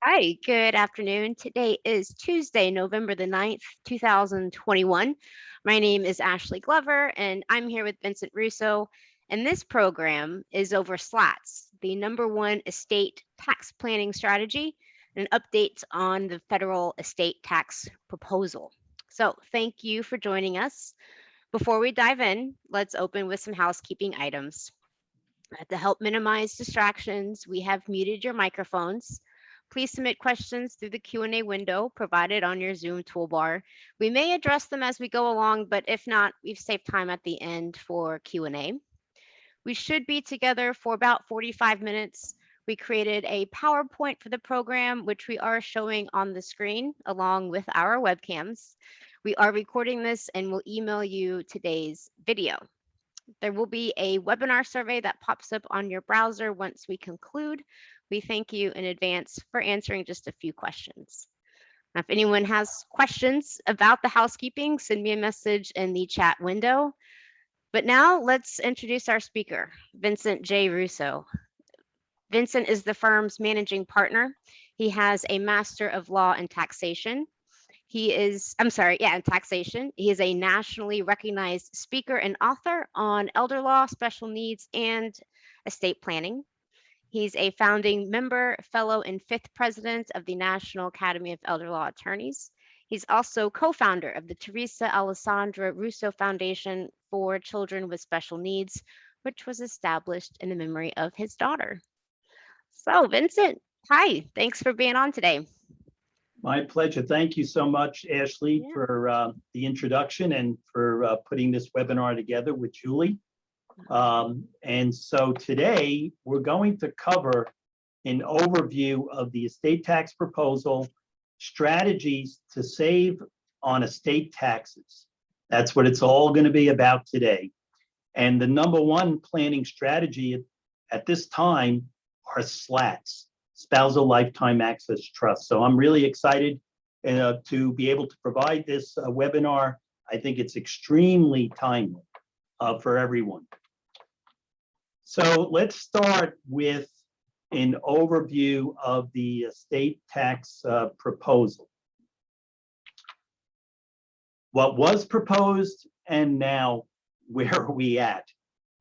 Hi, good afternoon. Today is Tuesday, November the 9th, 2021. My name is Ashley Glover, and I'm here with Vincent Russo. And this program is over SLATs, the number one estate tax planning strategy, and updates on the federal estate tax proposal. So, thank you for joining us. Before we dive in, let's open with some housekeeping items. To help minimize distractions, we have muted your microphones. Please submit questions through the Q&A window provided on your Zoom toolbar. We may address them as we go along, but if not, we've saved time at the end for Q&A. We should be together for about 45 minutes. We created a PowerPoint for the program, which we are showing on the screen along with our webcams. We are recording this and will email you today's video. There will be a webinar survey that pops up on your browser once we conclude. We thank you in advance for answering just a few questions. Now, if anyone has questions about the housekeeping, send me a message in the chat window. But now let's introduce our speaker, Vincent J. Russo. Vincent is the firm's managing partner. He has a Master of Law in Taxation. In taxation. He is a nationally recognized speaker and author on elder law, special needs, and estate planning. He's a founding member, fellow, and fifth president of the National Academy of Elder Law Attorneys. He's also co-founder of the Teresa Alessandra Russo Foundation for Children with Special Needs, which was established in the memory of his daughter. So, Vincent, hi, thanks for being on today. My pleasure. Thank you so much, Ashley, for the introduction and for putting this webinar together with Julie. And so today we're going to cover an overview of the estate tax proposal, strategies to save on estate taxes. That's what it's all going to be about today. And the number one planning strategy at this time are SLATs. Spousal Lifetime Access Trust. So I'm really excited to be able to provide this webinar. I think it's extremely timely for everyone. So let's start with an overview of the estate tax proposal. What was proposed and now where are we at?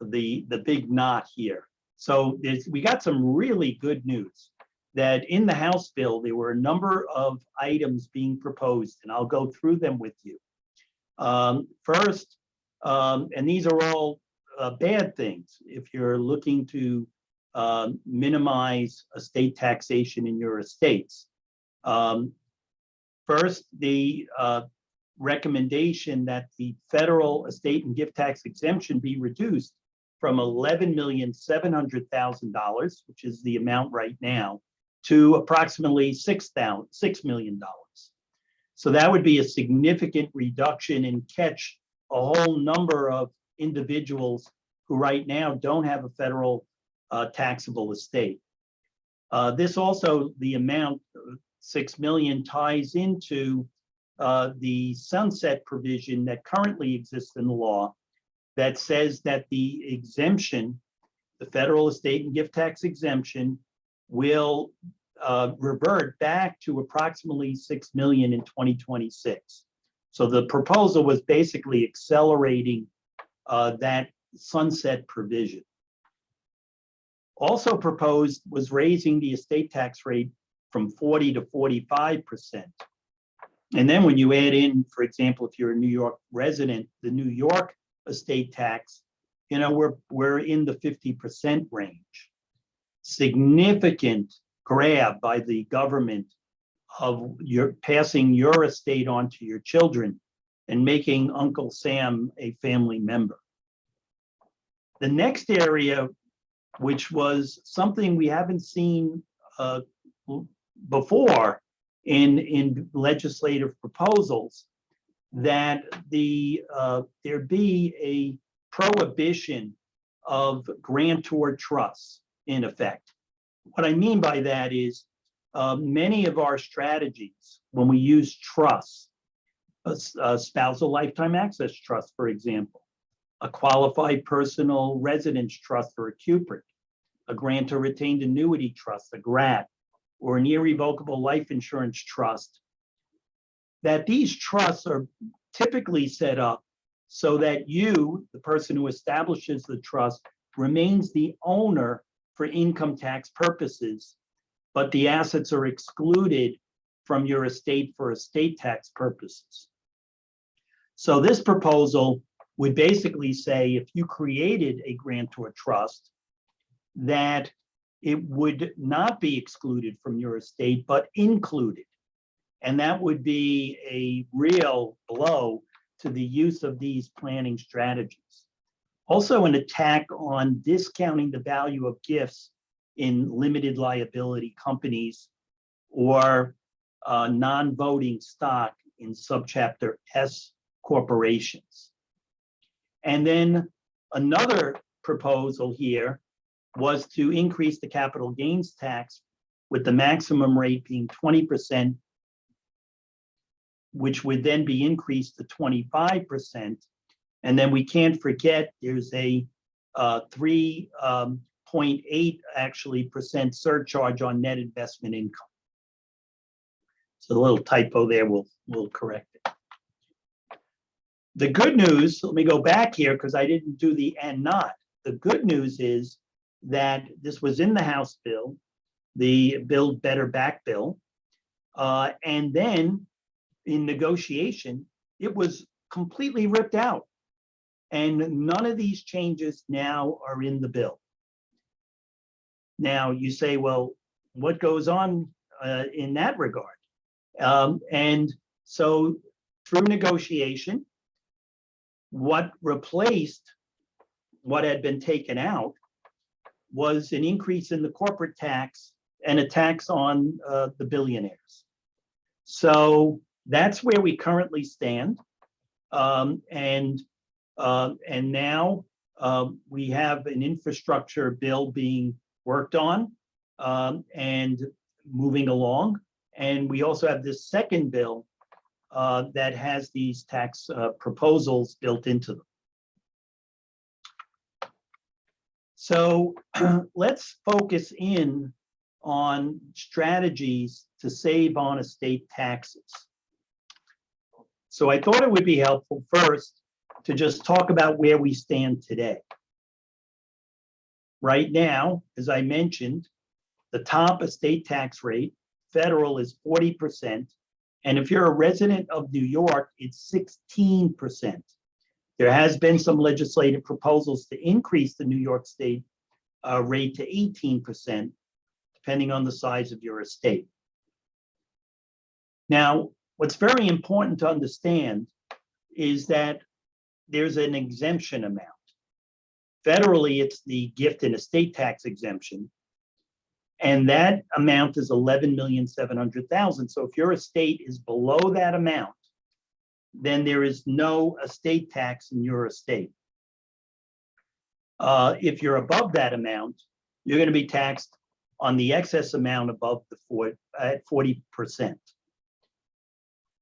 The big knot here. So we got some really good news. That in the House bill, there were a number of items being proposed, and I'll go through them with you. First, and these are all bad things if you're looking to minimize estate taxation in your estates. First, the recommendation that the federal estate and gift tax exemption be reduced from $11,700,000, which is the amount right now, to approximately $6 million. So that would be a significant reduction and catch a whole number of individuals who right now don't have a federal taxable estate. This also, the amount, $6 million, ties into the sunset provision that currently exists in the law that says that the exemption, the federal estate and gift tax exemption, will revert back to approximately $6 million in 2026. So the proposal was basically accelerating that sunset provision. Also proposed was raising the estate tax rate from 40 to 45%. And then when you add in, for example, if you're a New York resident, the New York estate tax, we're in the 50% range. Significant grab by the government of your passing your estate on to your children and making Uncle Sam a family member. The next area, which was something we haven't seen before in legislative proposals, that there be a prohibition of grantor trusts in effect. What I mean by that is many of our strategies, when we use trusts, a spousal lifetime access trust, for example, a qualified personal residence trust or a CUPRIC, a grantor retained annuity trust, a GRAT, or an irrevocable life insurance trust, that these trusts are typically set up so that you, the person who establishes the trust, remains the owner for income tax purposes, but the assets are excluded from your estate for estate tax purposes. So this proposal would basically say if you created a grantor trust, that it would not be excluded from your estate, but included. And that would be a real blow to the use of these planning strategies. Also, an attack on discounting the value of gifts in limited liability companies or non-voting stock in subchapter S corporations. And then another proposal here was to increase the capital gains tax with the maximum rate being 20%, which would then be increased to 25%. And then we can't forget there's a 3.8 actually percent surcharge on net investment income. So the little typo there, we'll correct it. The good news, let me go back here because I didn't do the and not. The good news is that this was in the House bill, the Build Better Back bill, and then in negotiation, it was completely ripped out. And none of these changes now are in the bill. Now you say, well, what goes on in that regard? And so through negotiation, what replaced what had been taken out was an increase in the corporate tax and a tax on the billionaires. So that's where we currently stand. And now we have an infrastructure bill being worked on and moving along. And we also have this second bill that has these tax proposals built into them. So let's focus in on strategies to save on estate taxes. So I thought it would be helpful first to just talk about where we stand today. Right now, as I mentioned, the top estate tax rate, federal, is 40%. And if you're a resident of New York, it's 16%. There has been some legislative proposals to increase the New York State rate to 18%, depending on the size of your estate. Now, what's very important to understand is that there's an exemption amount. Federally, it's the gift and estate tax exemption, and that amount is $11,700,000. So if your estate is below that amount, then there is no estate tax in your estate. If you're above that amount, you're going to be taxed on the excess amount above the 40%.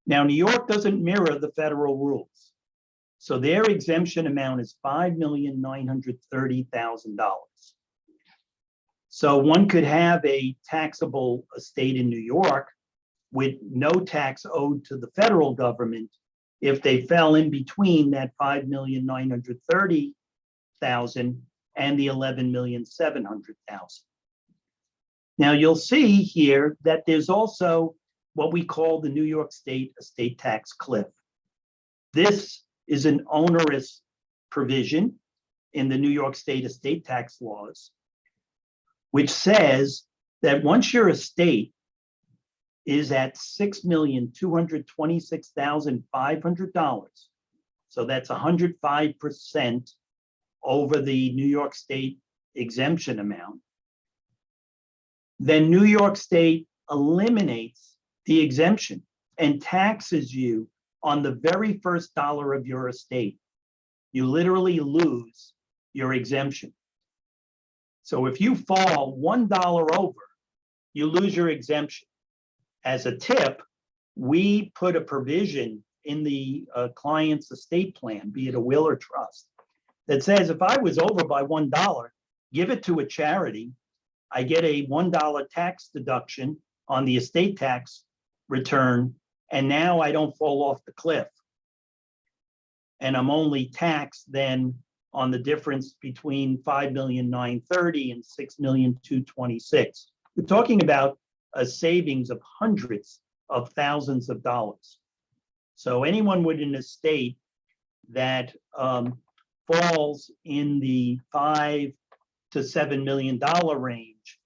Now, New York doesn't mirror the federal rules. So their exemption amount is $5,930,000. So one could have a taxable estate in New York with no tax owed to the federal government if they fell in between that $5,930,000 and the $11,700,000. Now you'll see here that there's also what we call the New York State estate tax cliff. This is an onerous provision in the New York State estate tax laws, which says that once your estate is at $6,226,500, so that's 105% over the New York State exemption amount, then New York State eliminates the exemption and taxes you on the very first dollar of your estate. You literally lose your exemption. So if you fall $1 over, you lose your exemption. As a tip, we put a provision in the client's estate plan, be it a will or trust, that says if I was over by $1, give it to a charity. I get a $1 tax deduction on the estate tax return, and now I don't fall off the cliff. And I'm only taxed then on the difference between 5,930,000 and 6,226,000. We're talking about a savings of hundreds of thousands of dollars. So anyone with an estate that falls in the $5 to $7 million range,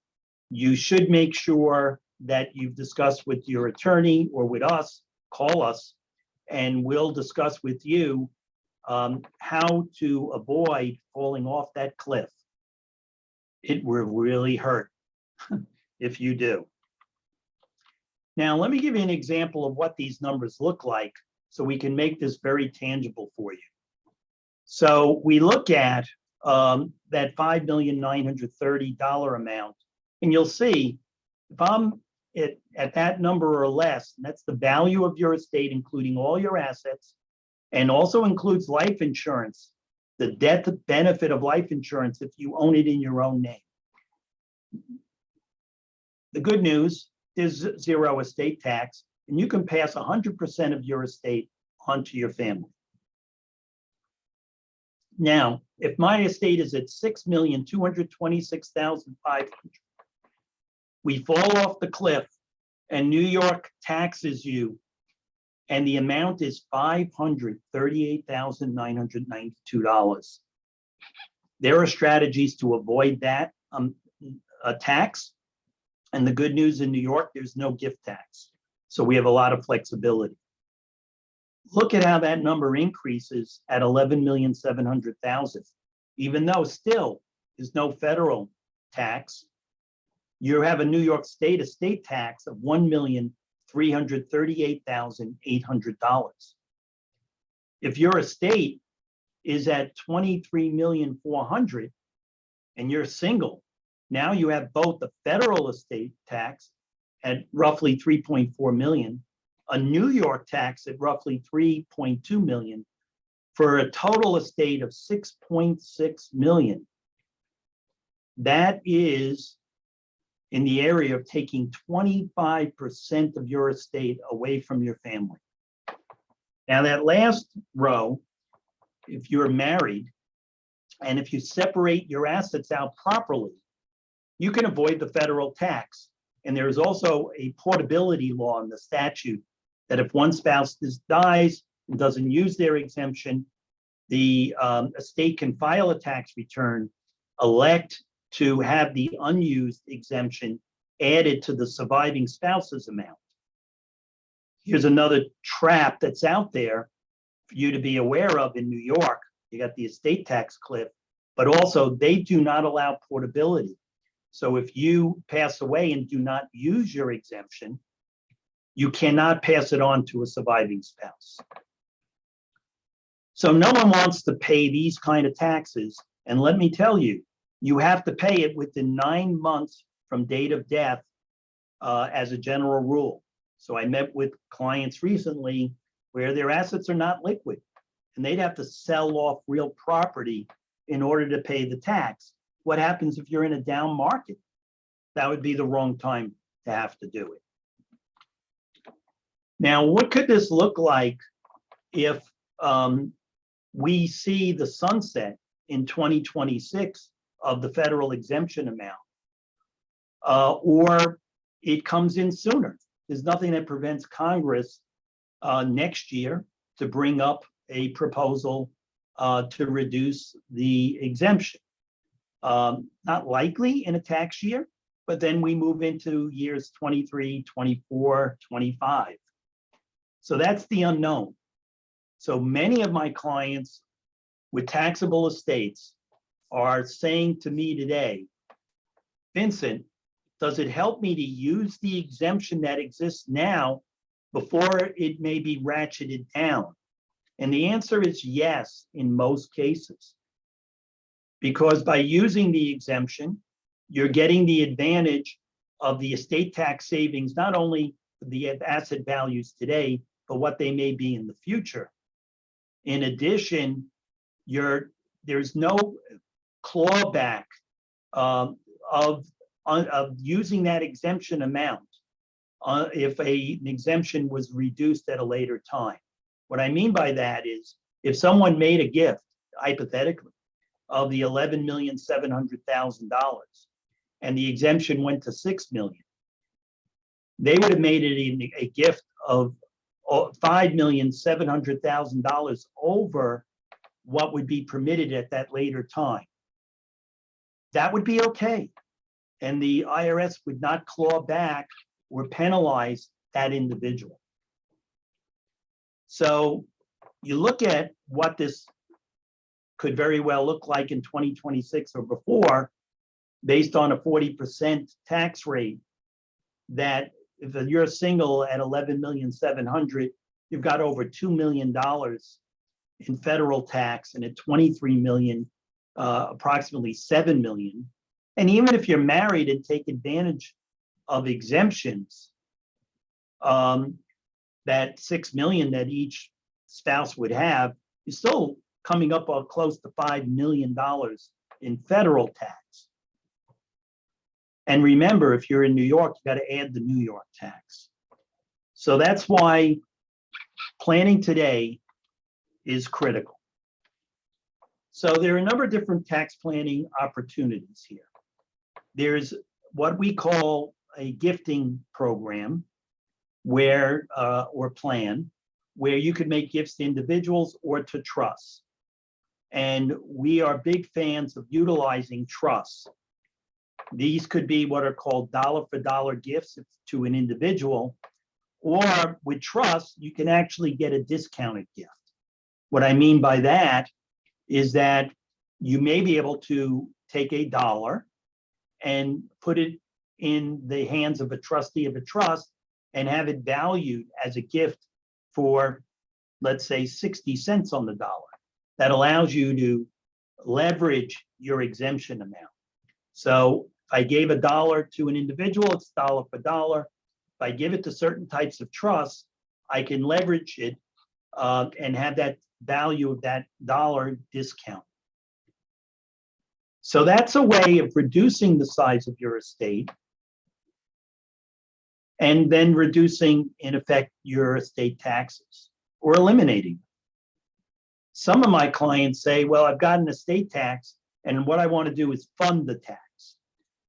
you should make sure that you've discussed with your attorney or with us, call us, and we'll discuss with you how to avoid falling off that cliff. It will really hurt if you do. Now, let me give you an example of what these numbers look like so we can make this very tangible for you. So we look at that $5,930,000 amount, and you'll see if I'm at that number or less, and that's the value of your estate, including all your assets, and also includes life insurance, the death benefit of life insurance if you own it in your own name. The good news is zero estate tax, and you can pass 100% of your estate onto your family. Now, if my estate is at $6,226,500, we fall off the cliff and New York taxes you, and the amount is $538,992. There are strategies to avoid that tax. And the good news in New York, there's no gift tax. So we have a lot of flexibility. Look at how that number increases at 11,700,000. Even though still there's no federal tax, you have a New York State estate tax of $1,338,800. If your estate is at $23,400,000 and you're single, now you have both the federal estate tax at roughly $3.4 million, a New York tax at roughly $3.2 million, for a total estate of $6.6 million. That is in the area of taking 25% of your estate away from your family. Now, that last row, if you're married, and if you separate your assets out properly, you can avoid the federal tax. And there is also a portability law in the statute that if one spouse dies and doesn't use their exemption, the estate can file a tax return, elect to have the unused exemption added to the surviving spouse's amount. Here's another trap that's out there for you to be aware of in New York. You got the estate tax cliff, but also they do not allow portability. So if you pass away and do not use your exemption, you cannot pass it on to a surviving spouse. So no one wants to pay these kind of taxes. And let me tell you, you have to pay it within 9 months from date of death as a general rule. So I met with clients recently where their assets are not liquid and they'd have to sell off real property in order to pay the tax. What happens if you're in a down market? That would be the wrong time to have to do it. Now, what could this look like if we see the sunset in 2026 of the federal exemption amount, or it comes in sooner? There's nothing that prevents Congress next year to bring up a proposal to reduce the exemption. Not likely in a tax year, but then we move into years 23, 24, 25. So that's the unknown. So many of my clients with taxable estates are saying to me today, Vincent, does it help me to use the exemption that exists now before it may be ratcheted down? And the answer is yes, in most cases. Because by using the exemption, you're getting the advantage of the estate tax savings, not only the asset values today, but what they may be in the future. In addition, there's no clawback of using that exemption amount. if an exemption was reduced at a later time. What I mean by that is if someone made a gift, hypothetically, of the $11,700,000 and the exemption went to $6 million, they would have made it a gift of $5,700,000 over what would be permitted at that later time. That would be okay. And the IRS would not claw back or penalize that individual. So you look at what this could very well look like in 2026 or before, based on a 40% tax rate, that if you're single at 11,700,000, you've got over $2 million in federal tax, and at 23 million, approximately 7 million. And even if you're married and take advantage of exemptions, that 6 million that each spouse would have is still coming up close to $5 million in federal tax. And remember, if you're in New York, you got to add the New York tax. So that's why planning today is critical. So there are a number of different tax planning opportunities here. There's what we call a gifting program where, or plan, where you could make gifts to individuals or to trusts. And we are big fans of utilizing trusts. These could be what are called dollar-for-dollar gifts to an individual, or with trust, you can actually get a discounted gift. What I mean by that is that you may be able to take $1 and put it in the hands of a trustee of a trust and have it valued as a gift for, let's say, 60 cents on the dollar. That allows you to leverage your exemption amount. So if I gave $1 to an individual, it's dollar for dollar. If I give it to certain types of trusts, I can leverage it and have that value of that dollar discount. So that's a way of reducing the size of your estate and then reducing, in effect, your estate taxes or eliminating them. Some of my clients say, well, I've got an estate tax, and what I want to do is fund the tax.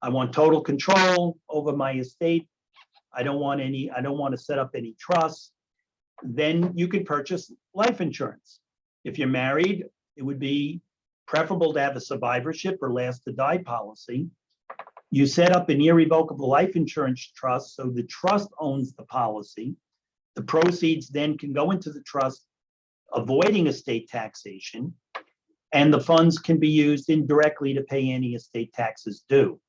I want total control over my estate. I don't want to set up any trusts. Then you can purchase life insurance. If you're married, it would be preferable to have a survivorship or last to die policy. You set up an irrevocable life insurance trust, so the trust owns the policy. The proceeds then can go into the trust, avoiding estate taxation, and the funds can be used indirectly to pay any estate taxes due.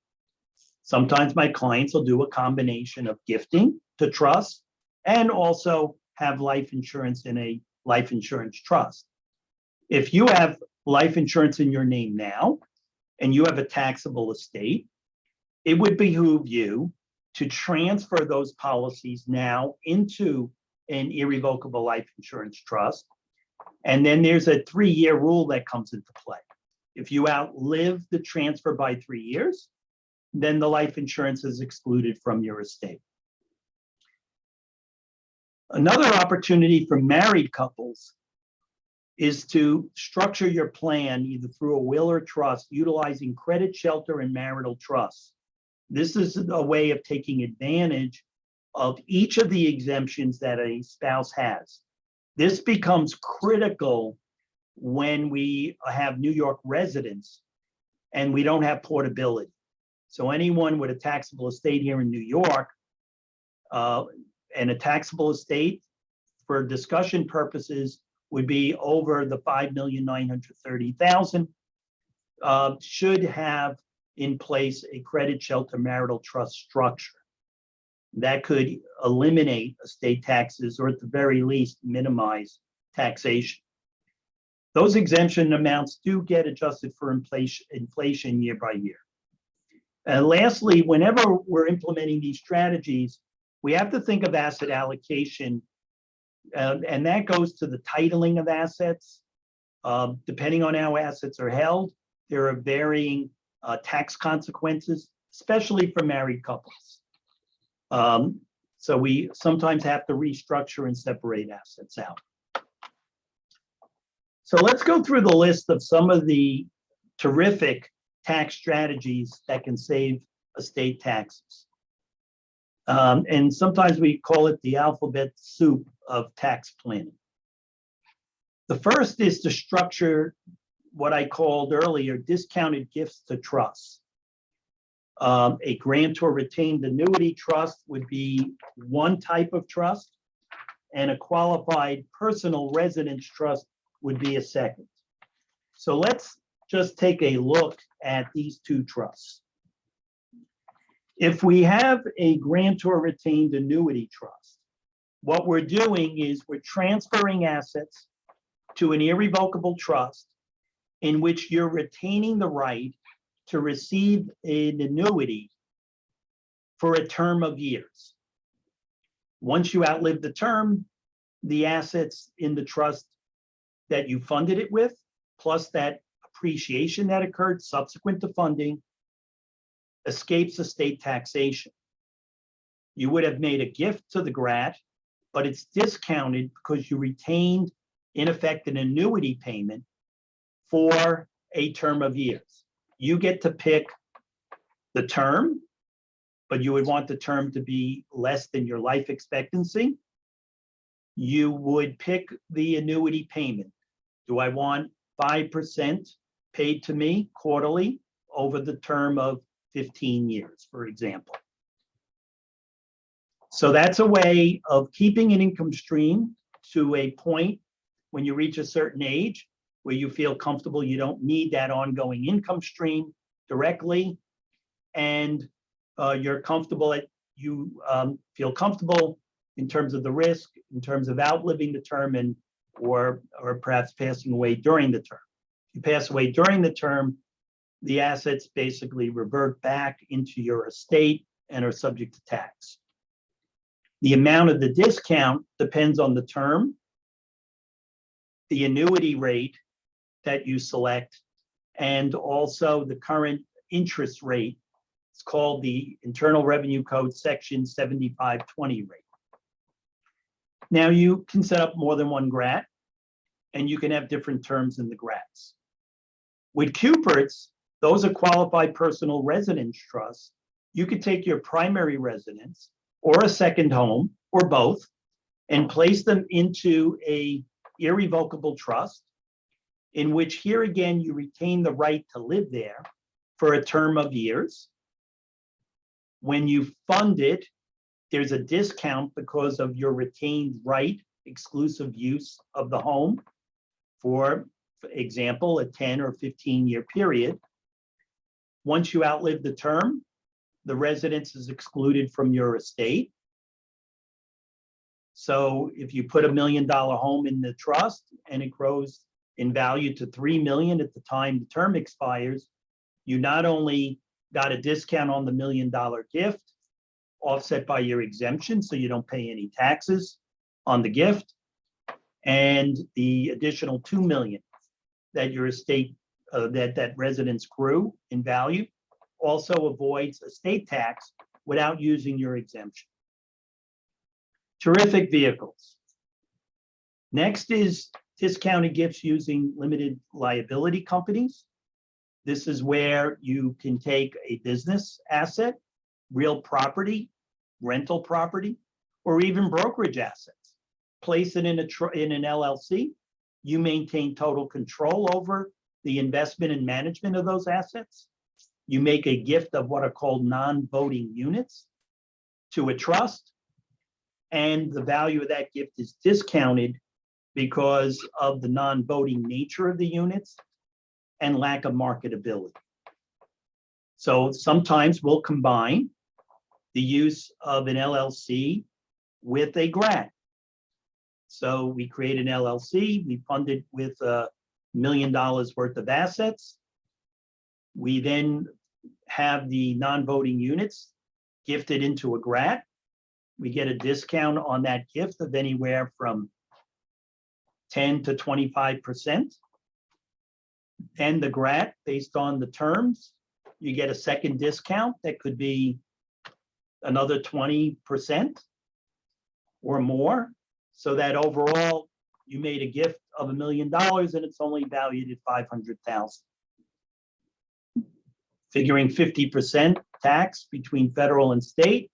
Sometimes my clients will do a combination of gifting to trust and also have life insurance in a life insurance trust. If you have life insurance in your name now and you have a taxable estate, it would behoove you to transfer those policies now into an irrevocable life insurance trust. And then there's a 3-year rule that comes into play. If you outlive the transfer by 3 years, then the life insurance is excluded from your estate. Another opportunity for married couples is to structure your plan either through a will or trust utilizing credit shelter and marital trusts. This is a way of taking advantage of each of the exemptions that a spouse has. This becomes critical when we have New York residents and we don't have portability. So anyone with a taxable estate here in New York, and a taxable estate for discussion purposes would be over the $5,930,000, should have in place a credit shelter marital trust structure that could eliminate estate taxes or at the very least minimize taxation. Those exemption amounts do get adjusted for inflation year by year. And lastly, whenever we're implementing these strategies, we have to think of asset allocation, and that goes to the titling of assets. Depending on how assets are held, there are varying tax consequences, especially for married couples. So we sometimes have to restructure and separate assets out. So let's go through the list of some of the terrific tax strategies that can save estate taxes. And sometimes we call it the alphabet soup of tax planning. The first is to structure what I called earlier discounted gifts to trusts. A grantor retained annuity trust would be one type of trust, and a qualified personal residence trust would be a second. So let's just take a look at these two trusts. If we have a grantor retained annuity trust, what we're doing is we're transferring assets to an irrevocable trust in which you're retaining the right to receive an annuity for a term of years. Once you outlive the term, the assets in the trust that you funded it with, plus that appreciation that occurred subsequent to funding, escapes estate taxation. You would have made a gift to the grat, but it's discounted because you retained, in effect, an annuity payment for a term of years. You get to pick the term, but you would want the term to be less than your life expectancy. You would pick the annuity payment. Do I want 5% paid to me quarterly over the term of 15 years, for example? So that's a way of keeping an income stream to a point when you reach a certain age where you feel comfortable, you don't need that ongoing income stream directly, and you're comfortable at, you feel comfortable in terms of the risk, in terms of outliving the term, and or perhaps passing away during the term. If you pass away during the term, the assets basically revert back into your estate and are subject to tax. The amount of the discount depends on the term, the annuity rate that you select, and also the current interest rate. It's called the Internal Revenue Code Section 7520 rate. Now you can set up more than one grat, and you can have different terms in the grats. With Cuperts, those are qualified personal residence trusts. You could take your primary residence or a second home or both and place them into a irrevocable trust in which, here again, you retain the right to live there for a term of years. When you fund it, there's a discount because of your retained right, exclusive use of the home for example, a 10 or 15-year period. Once you outlive the term, the residence is excluded from your estate. So if you put $1 million home in the trust and it grows in value to $3 million at the time the term expires, you not only got a discount on the $1 million gift, offset by your exemption, so you don't pay any taxes on the gift, and the additional $2 million that your estate, that residence grew in value, also avoids estate tax without using your exemption. Terrific vehicles. Next is discounted gifts using limited liability companies. This is where you can take a business asset, real property, rental property, or even brokerage assets, place it in an LLC. You maintain total control over the investment and management of those assets. You make a gift of what are called non-voting units to a trust, and the value of that gift is discounted because of the non-voting nature of the units and lack of marketability. So sometimes we'll combine the use of an LLC with a grant. So we create an LLC, we fund it with $1 million worth of assets. We then have the non-voting units gifted into a grant. We get a discount on that gift of anywhere from 10 to 25%. And the grant, based on the terms, you get a second discount that could be another 20%. or more, so that overall you made a gift of $1 million and it's only valued at 500,000. Figuring 50% tax between federal and state.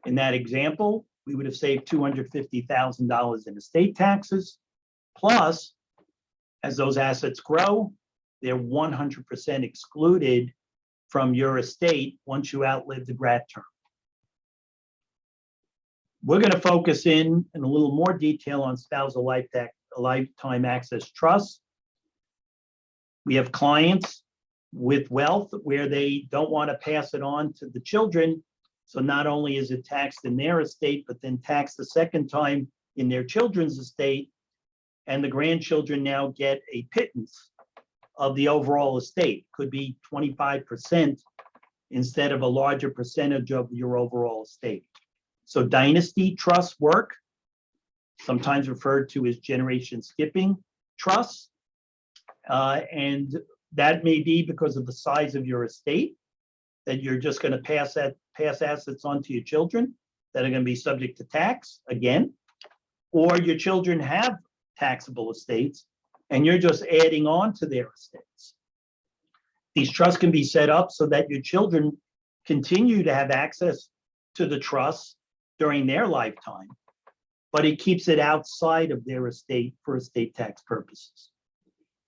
In that example, we would have saved $250,000 in estate taxes. Plus, as those assets grow, they're 100% excluded from your estate once you outlive the grant term. We're going to focus in a little more detail on spousal lifetime access trusts. We have clients with wealth where they don't want to pass it on to the children. So not only is it taxed in their estate, but then taxed the second time in their children's estate. And the grandchildren now get a pittance of the overall estate. Could be 25% instead of a larger percentage of your overall estate. So dynasty trusts work, sometimes referred to as generation skipping trusts. And that may be because of the size of your estate, that you're just going to pass assets on to your children that are going to be subject to tax again, or your children have taxable estates and you're just adding on to their estates. These trusts can be set up so that your children continue to have access to the trust during their lifetime, but it keeps it outside of their estate for estate tax purposes.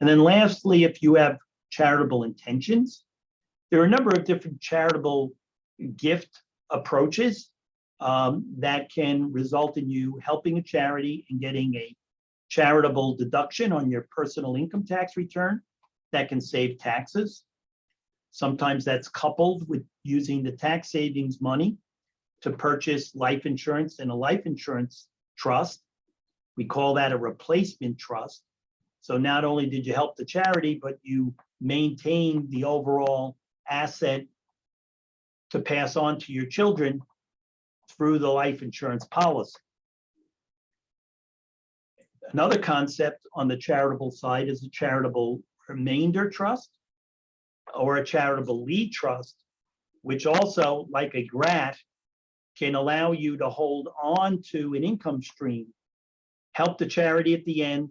And then lastly, if you have charitable intentions, there are a number of different charitable gift approaches that can result in you helping a charity and getting a charitable deduction on your personal income tax return that can save taxes. Sometimes that's coupled with using the tax savings money to purchase life insurance in a life insurance trust. We call that a replacement trust. So not only did you help the charity, but you maintain the overall asset to pass on to your children through the life insurance policy. Another concept on the charitable side is a charitable remainder trust or a charitable lead trust, which also, like a GRAT, can allow you to hold on to an income stream, help the charity at the end,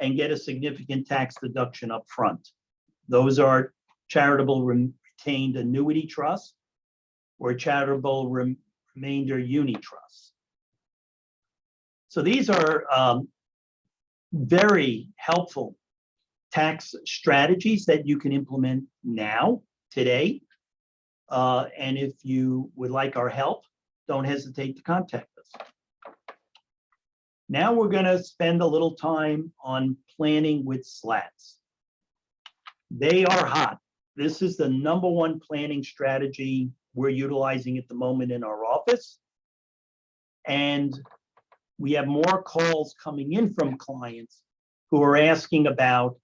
and get a significant tax deduction up front. Those are charitable retained annuity trusts or charitable remainder uni trusts. So these are very helpful tax strategies that you can implement now, today. And if you would like our help, don't hesitate to contact us. Now we're going to spend a little time on planning with SLATs. They are hot. This is the #1 planning strategy we're utilizing at the moment in our office. And we have more calls coming in from clients who are asking about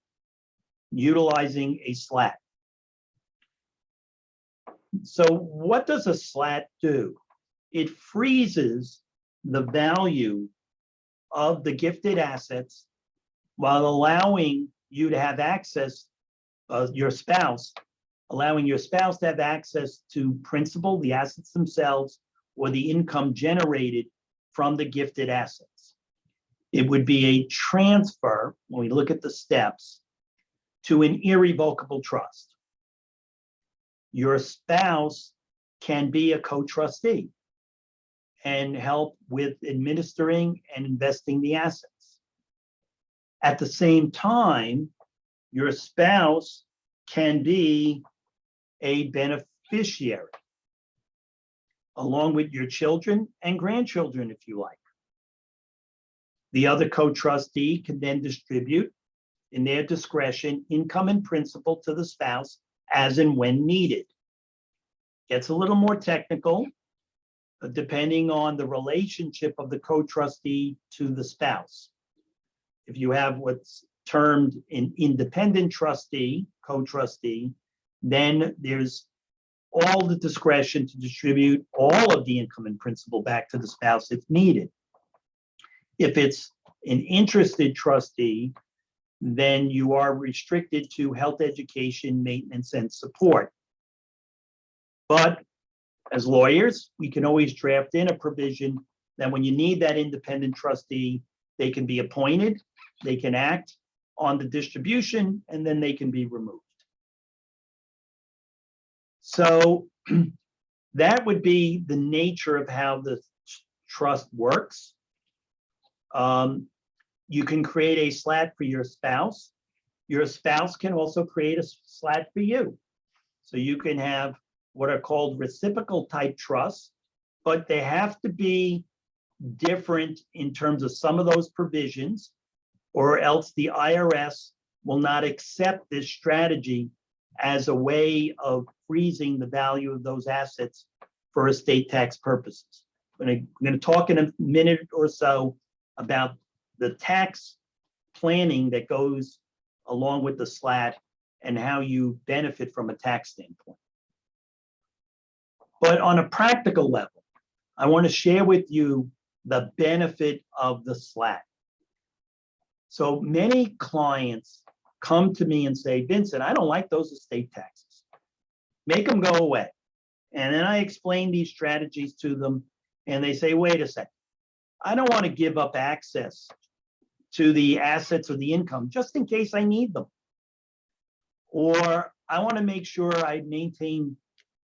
utilizing a SLAT. So what does a SLAT do? It freezes the value of the gifted assets while allowing you to have access, allowing your spouse to have access to principal, the assets themselves, or the income generated from the gifted assets. It would be a transfer, when we look at the steps, to an irrevocable trust. Your spouse can be a co-trustee and help with administering and investing the assets. At the same time, your spouse can be a beneficiary, along with your children and grandchildren, if you like. The other co-trustee can then distribute, in their discretion, income and principal to the spouse as and when needed. Gets a little more technical, depending on the relationship of the co-trustee to the spouse. If you have what's termed an independent trustee, co-trustee, then there's all the discretion to distribute all of the income and principal back to the spouse if needed. If it's an interested trustee, then you are restricted to health, education, maintenance, and support. But as lawyers, we can always draft in a provision then when you need that independent trustee, they can be appointed, they can act on the distribution, and then they can be removed. So that would be the nature of how the trust works. You can create a SLAT for your spouse. Your spouse can also create a SLAT for you. So you can have what are called reciprocal type trusts, but they have to be different in terms of some of those provisions, or else the IRS will not accept this strategy as a way of freezing the value of those assets for estate tax purposes. I'm going to talk in a minute or so about the tax planning that goes along with the SLAT and how you benefit from a tax standpoint. But on a practical level, I want to share with you the benefit of the SLAT. So many clients come to me and say, Vincent, I don't like those estate taxes. Make them go away. And then I explain these strategies to them, and they say, wait a second. I don't want to give up access to the assets or the income just in case I need them. Or I want to make sure I maintain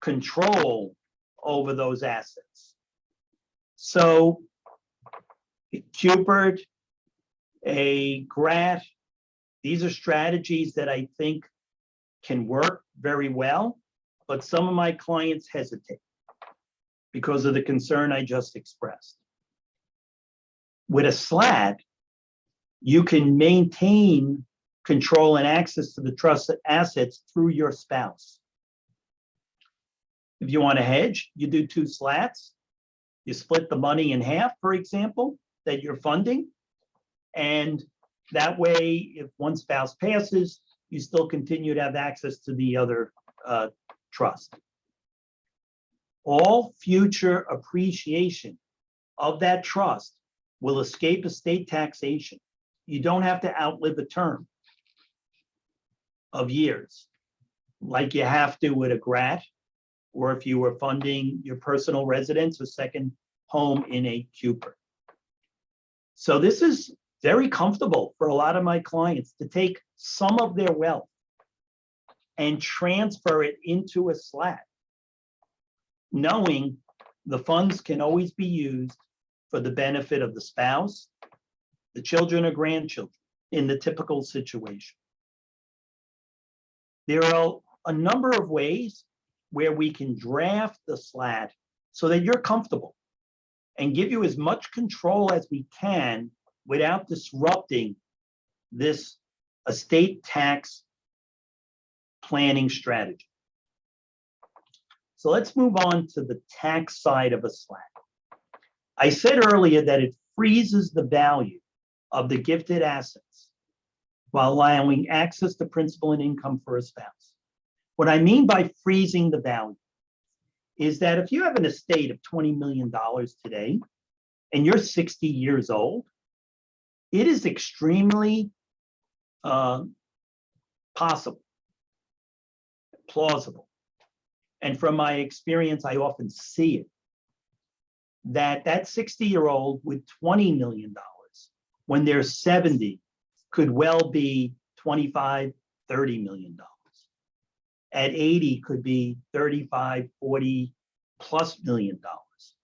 control over those assets. So a Cupid, a GRAT, these are strategies that I think can work very well, but some of my clients hesitate because of the concern I just expressed. With a SLAT, you can maintain control and access to the trusted assets through your spouse. If you want to hedge, you do 2 SLATs. You split the money in half, for example, that you're funding. And that way, if one spouse passes, you still continue to have access to the other trust. All future appreciation of that trust will escape estate taxation. You don't have to outlive a term of years like you have to with a GRAT, or if you were funding your personal residence or second home in a Cupid. So this is very comfortable for a lot of my clients to take some of their wealth and transfer it into a SLAT, knowing the funds can always be used for the benefit of the spouse, the children or grandchildren in the typical situation. There are a number of ways where we can draft the SLAT so that you're comfortable and give you as much control as we can without disrupting this estate tax planning strategy. So let's move on to the tax side of a SLAT. I said earlier that it freezes the value of the gifted assets while allowing access to principal and income for a spouse. What I mean by freezing the value is that if you have an estate of $20 million today and you're 60 years old, it is extremely possible, plausible, and from my experience, I often see it, that 60-year-old with $20 million, when they're 70, could well be $25, $30 million. At 80, could be 35, 40 plus million dollars.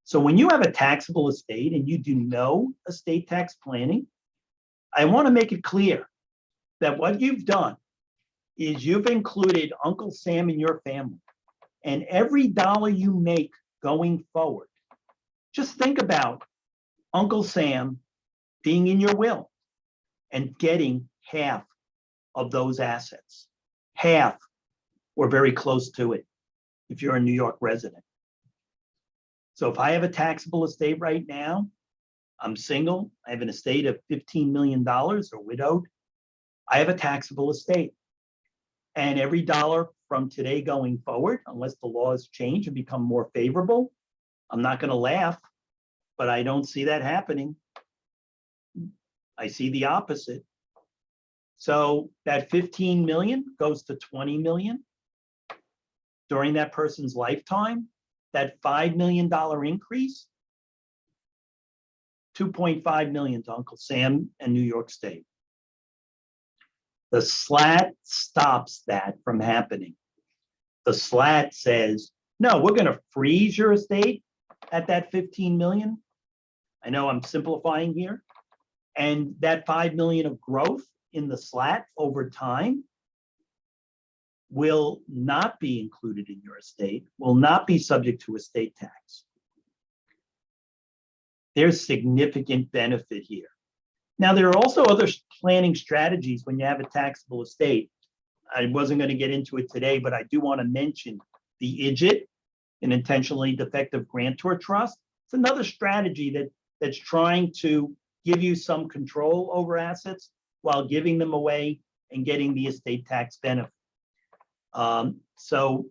So when you have a taxable estate and you do no estate tax planning, I want to make it clear that what you've done is you've included Uncle Sam in your family, and every dollar you make going forward, just think about Uncle Sam being in your will and getting half of those assets, half or very close to it if you're a New York resident. So if I have a taxable estate right now, I'm single, I have an estate of $15 million or widowed, I have a taxable estate. And every dollar from today going forward, unless the laws change and become more favorable, I'm not going to laugh, but I don't see that happening. I see the opposite. So that 15 million goes to 20 million during that person's lifetime. That $5 million increase $2.5 million to Uncle Sam and New York State. The SLAT stops that from happening. The SLAT says, no, we're going to freeze your estate at that 15 million. I know I'm simplifying here. And that 5 million of growth in the SLAT over time will not be included in your estate, will not be subject to estate tax. There's significant benefit here. Now, there are also other planning strategies when you have a taxable estate. I wasn't going to get into it today, but I do want to mention the IDGIT, an intentionally defective grantor trust. It's another strategy that's trying to give you some control over assets while giving them away and getting the estate tax benefit. So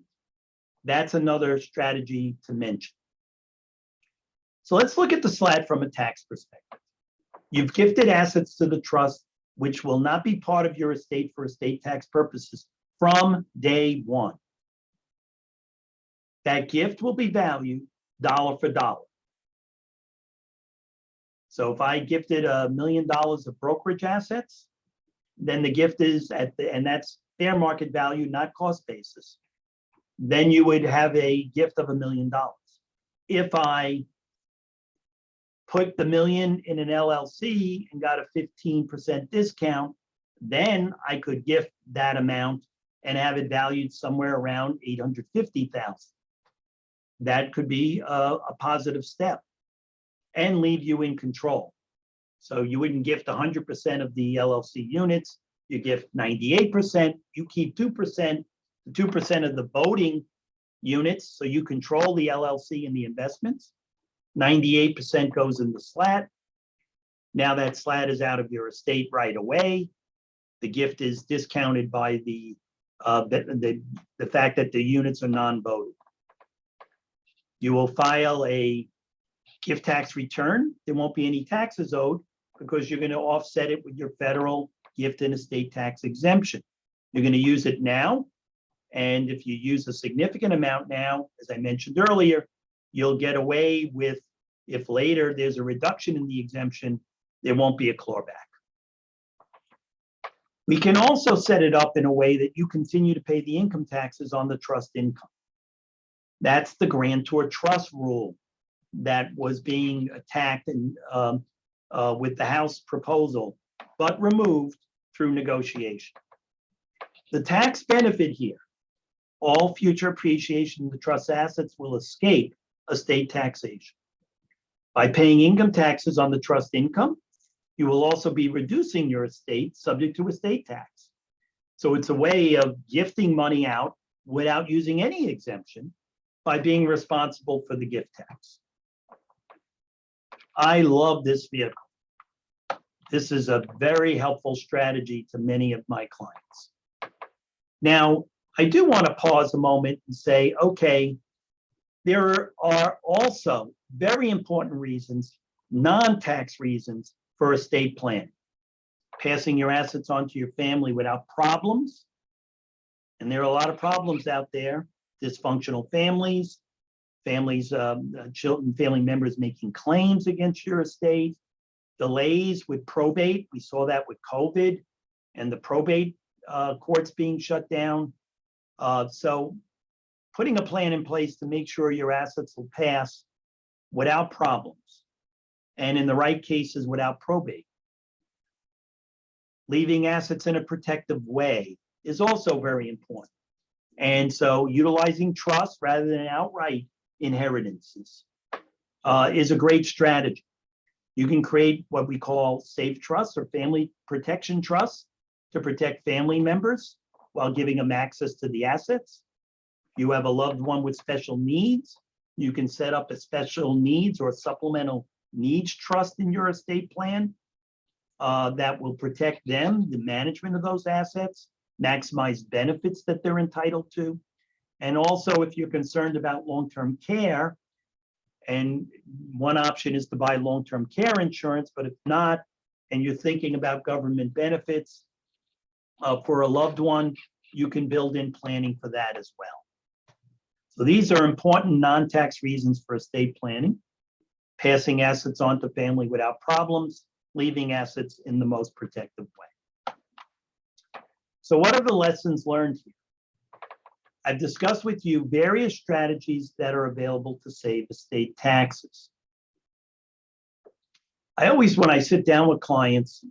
that's another strategy to mention. So let's look at the SLAT from a tax perspective. You've gifted assets to the trust, which will not be part of your estate for estate tax purposes from day one. That gift will be valued dollar for dollar. So if I gifted $1 million of brokerage assets, then the gift is and that's fair market value, not cost basis. Then you would have a gift of $1 million. If I put the million in an LLC and got a 15% discount, then I could gift that amount and have it valued somewhere around $850,000. That could be a positive step and leave you in control. So you wouldn't gift 100% of the LLC units, you gift 98%, you keep 2%, the 2% of the voting units, so you control the LLC and the investments. 98% goes in the SLAT. Now that SLAT is out of your estate right away. The gift is discounted by the fact that the units are non-voting. You will file a gift tax return. There won't be any taxes owed because you're going to offset it with your federal gift and estate tax exemption. You're going to use it now. And if you use a significant amount now, as I mentioned earlier, you'll get away with, if later there's a reduction in the exemption, there won't be a clawback. We can also set it up in a way that you continue to pay the income taxes on the trust income. That's the grantor trust rule that was being attacked with the House proposal, but removed through negotiation. The tax benefit here, all future appreciation of the trust assets will escape estate taxation. By paying income taxes on the trust income, you will also be reducing your estate subject to estate tax. So it's a way of gifting money out without using any exemption by being responsible for the gift tax. I love this vehicle. This is a very helpful strategy to many of my clients. Now, I do want to pause a moment and say, okay, there are also very important reasons, non-tax reasons for estate planning. Passing your assets on to your family without problems. And there are a lot of problems out there. Dysfunctional families, children, family members making claims against your estate, delays with probate. We saw that with COVID and the probate courts being shut down. So putting a plan in place to make sure your assets will pass without problems and in the right cases without probate. Leaving assets in a protective way is also very important. And so utilizing trust rather than outright inheritances is a great strategy. You can create what we call safe trusts or family protection trusts to protect family members while giving them access to the assets. You have a loved one with special needs, you can set up a special needs or supplemental needs trust in your estate plan that will protect them, the management of those assets, maximize benefits that they're entitled to. And also, if you're concerned about long-term care, and one option is to buy long-term care insurance, but if not, and you're thinking about government benefits for a loved one, you can build in planning for that as well. So these are important non-tax reasons for estate planning. passing assets on to family without problems, leaving assets in the most protective way. So what are the lessons learned here? I've discussed with you various strategies that are available to save estate taxes. I always, when I sit down with clients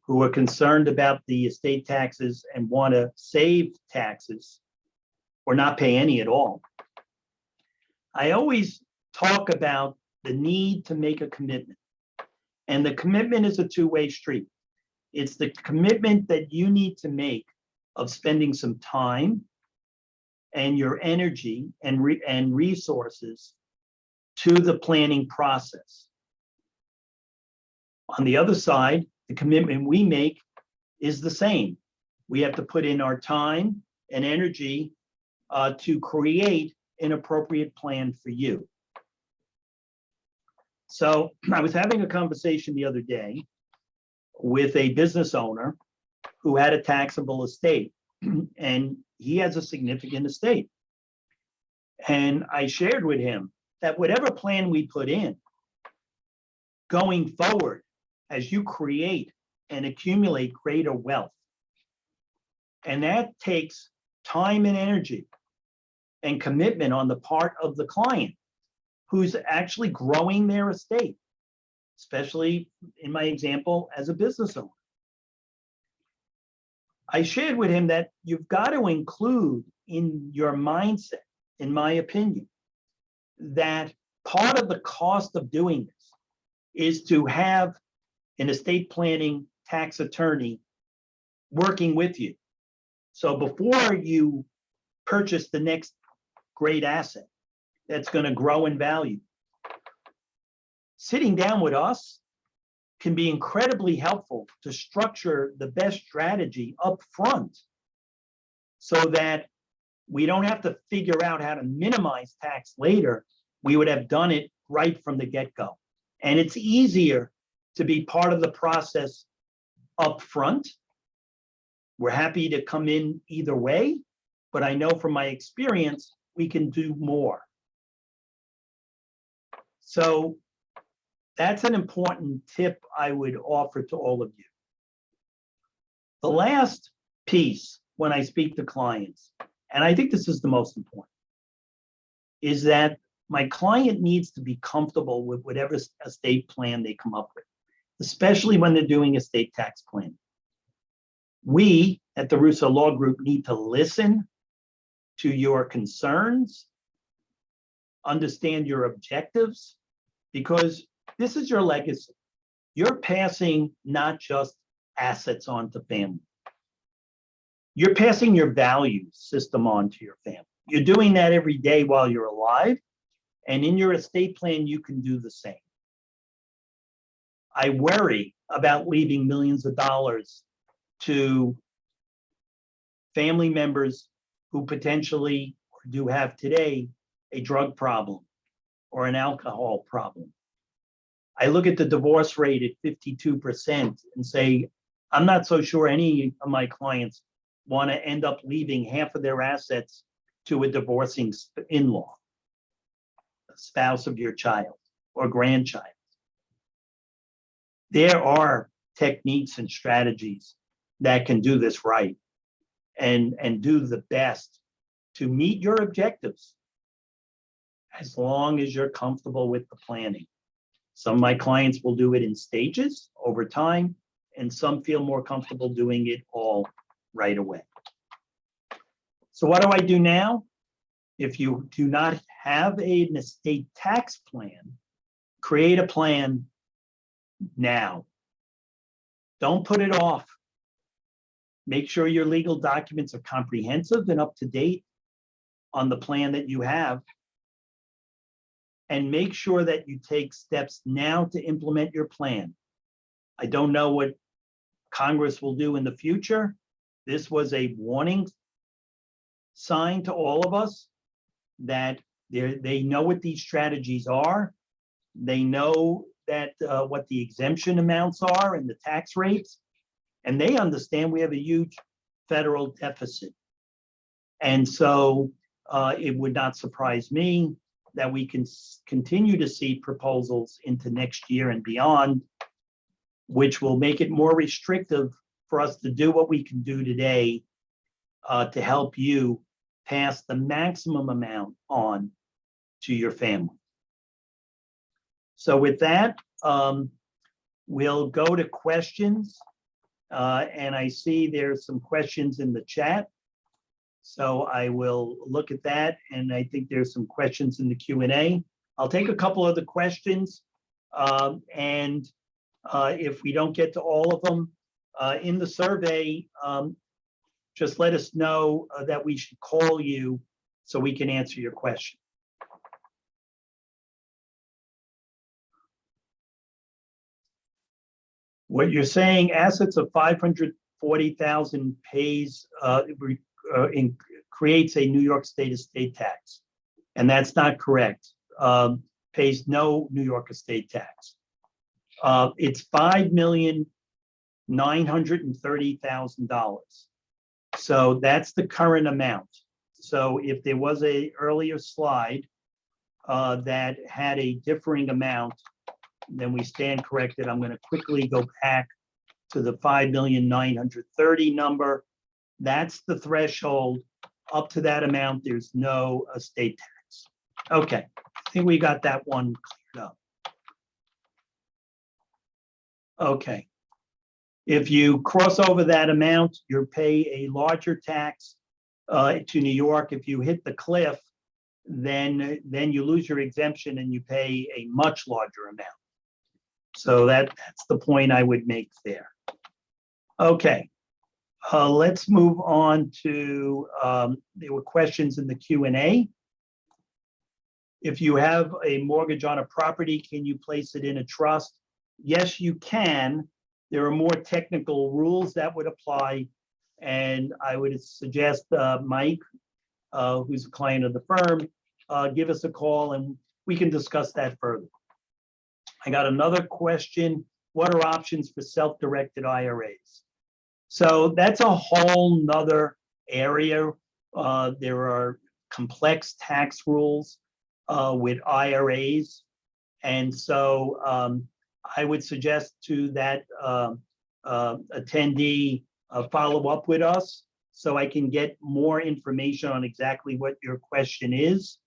who are concerned about the estate taxes and want to save taxes or not pay any at all, I always talk about the need to make a commitment. And the commitment is a two-way street. It's the commitment that you need to make of spending some time and your energy and resources to the planning process. On the other side, the commitment we make is the same. We have to put in our time and energy to create an appropriate plan for you. So I was having a conversation the other day with a business owner who had a taxable estate, and he has a significant estate. And I shared with him that whatever plan we put in, going forward, as you create and accumulate greater wealth, and that takes time and energy and commitment on the part of the client who's actually growing their estate, especially in my example as a business owner. I shared with him that you've got to include in your mindset, in my opinion, that part of the cost of doing this is to have an estate planning tax attorney working with you. So before you purchase the next great asset that's going to grow in value, sitting down with us can be incredibly helpful to structure the best strategy up front so that we don't have to figure out how to minimize tax later. We would have done it right from the get-go. And it's easier to be part of the process up front. We're happy to come in either way, but I know from my experience, we can do more. So that's an important tip I would offer to all of you. The last piece when I speak to clients, and I think this is the most important, is that my client needs to be comfortable with whatever estate plan they come up with, especially when they're doing estate tax planning. We at the Russo Law Group need to listen to your concerns, understand your objectives, because this is your legacy. You're passing not just assets on to family. You're passing your value system on to your family. You're doing that every day while you're alive. And in your estate plan, you can do the same. I worry about leaving millions of dollars to family members who potentially or do have today a drug problem or an alcohol problem. I look at the divorce rate at 52% and say, I'm not so sure any of my clients want to end up leaving half of their assets to a divorcing in-law, a spouse of your child or grandchild. There are techniques and strategies that can do this right and do the best to meet your objectives, as long as you're comfortable with the planning. Some of my clients will do it in stages over time, and some feel more comfortable doing it all right away. So what do I do now? If you do not have an estate tax plan, create a plan now. Don't put it off. Make sure your legal documents are comprehensive and up to date on the plan that you have. And make sure that you take steps now to implement your plan. I don't know what Congress will do in the future. This was a warning sign to all of us that they know what these strategies are. They know that what the exemption amounts are and the tax rates, and they understand we have a huge federal deficit. And so it would not surprise me that we can continue to see proposals into next year and beyond, which will make it more restrictive for us to do what we can do today to help you pass the maximum amount on to your family. So with that, we'll go to questions. And I see there's some questions in the chat. So I will look at that, and I think there's some questions in the Q&A. I'll take a couple of the questions, and if we don't get to all of them in the survey, just let us know that we should call you so we can answer your question. What you're saying, assets of 540,000 pays creates a New York State estate tax, and that's not correct. Pays no New York estate tax. It's $5,930,000. So that's the current amount. So if there was a earlier slide that had a differing amount, then we stand corrected. I'm going to quickly go back to the 5,930,000 number. That's the threshold. Up to that amount, there's no estate tax. Okay, I think we got that one cleared up. Okay. If you cross over that amount, you pay a larger tax to New York. If you hit the cliff, then you lose your exemption and you pay a much larger amount. So that's the point I would make there. Okay, let's move on to, there were questions in the Q&A. If you have a mortgage on a property, can you place it in a trust? Yes, you can. There are more technical rules that would apply, and I would suggest Mike, who's a client of the firm, give us a call and we can discuss that further. I got another question. What are options for self-directed IRAs? So that's a whole nother area. There are complex tax rules with IRAs. And so I would suggest to that attendee follow up with us so I can get more information on exactly what your question is.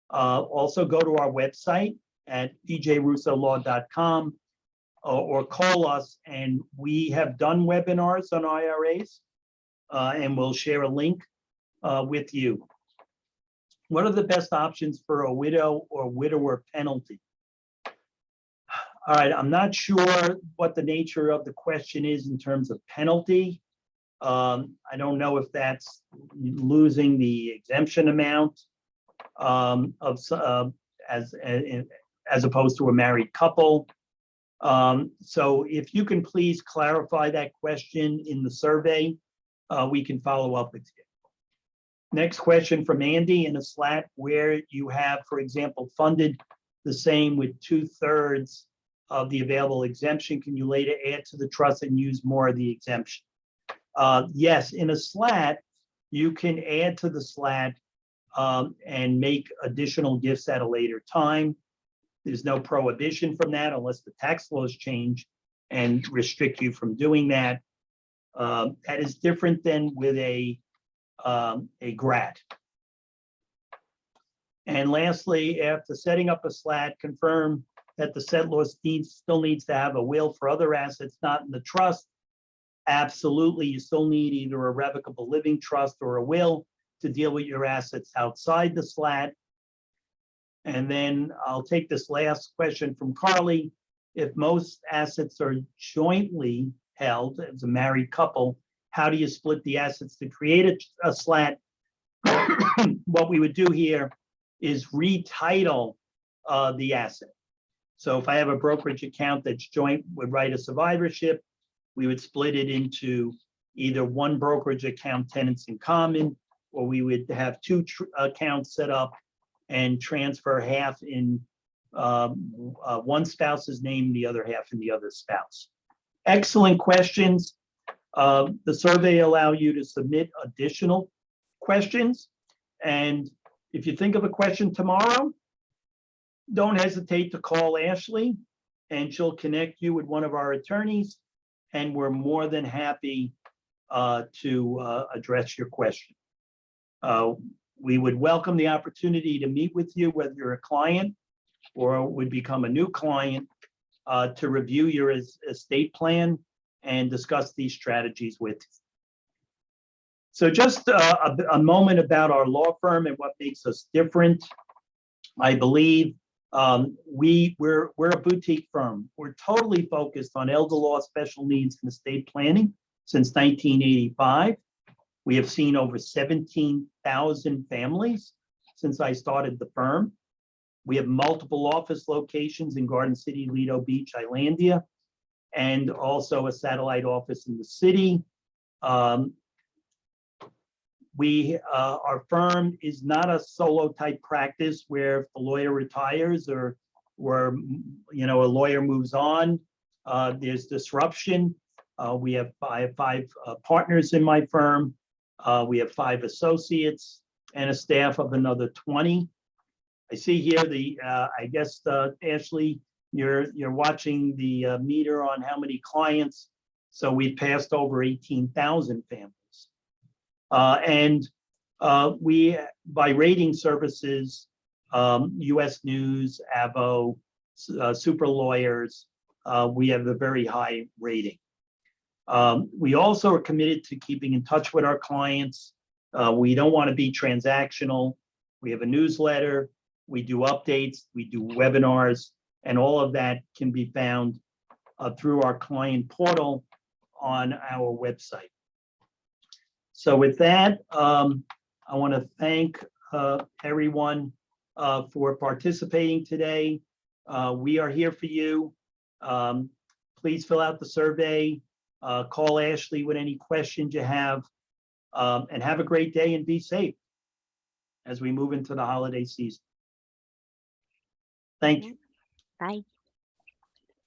Also go to our website at djrussolaw.com or call us, and we have done webinars on IRAs and we'll share a link with you. What are the best options for a widow or widower penalty? All right, I'm not sure what the nature of the question is in terms of penalty. I don't know if that's losing the exemption amount as opposed to a married couple. So if you can please clarify that question in the survey, we can follow up with you. Next question from Andy. In a SLAT where you have, for example, funded the same with 2/3 of the available exemption, can you later add to the trust and use more of the exemption? Yes, in a SLAT, you can add to the SLAT and make additional gifts at a later time. There's no prohibition from that unless the tax laws change and restrict you from doing that. That is different than with a GRAT. And lastly, after setting up a SLAT, confirm that the settlor still needs to have a will for other assets not in the trust. Absolutely, you still need either a revocable living trust or a will to deal with your assets outside the SLAT. And then I'll take this last question from Carly. If most assets are jointly held as a married couple, how do you split the assets to create a SLAT? What we would do here is retitle the asset. So if I have a brokerage account that's joint with right of survivorship, we would split it into either one brokerage account, tenants in common, or we would have two accounts set up and transfer half in one spouse's name, the other half in the other spouse. Excellent questions. The survey allows you to submit additional questions. And if you think of a question tomorrow, don't hesitate to call Ashley, and she'll connect you with one of our attorneys, and we're more than happy to address your question. We would welcome the opportunity to meet with you, whether you're a client or would become a new client, to review your estate plan and discuss these strategies with you. So just a moment about our law firm and what makes us different. I believe we're a boutique firm. We're totally focused on elder law, special needs, and estate planning since 1985. We have seen over 17,000 families since I started the firm. We have multiple office locations in Garden City, Lido Beach, Islandia, and also a satellite office in the city. Our firm is not a solo type practice where if the lawyer retires or a lawyer moves on, there's disruption. I have five partners in my firm. We have 5 associates and a staff of another 20. I see here I guess, Ashley, you're watching the meter on how many clients. So we passed over 18,000 families. And we, by rating services, US News, Avo, Super Lawyers, we have a very high rating. We also are committed to keeping in touch with our clients. We don't want to be transactional. We have a newsletter, we do updates, we do webinars, and all of that can be found through our client portal on our website. So with that, I want to thank everyone for participating today. We are here for you. Please fill out the survey. Call Ashley with any questions you have, and have a great day and be safe as we move into the holiday season. Thank you. Bye.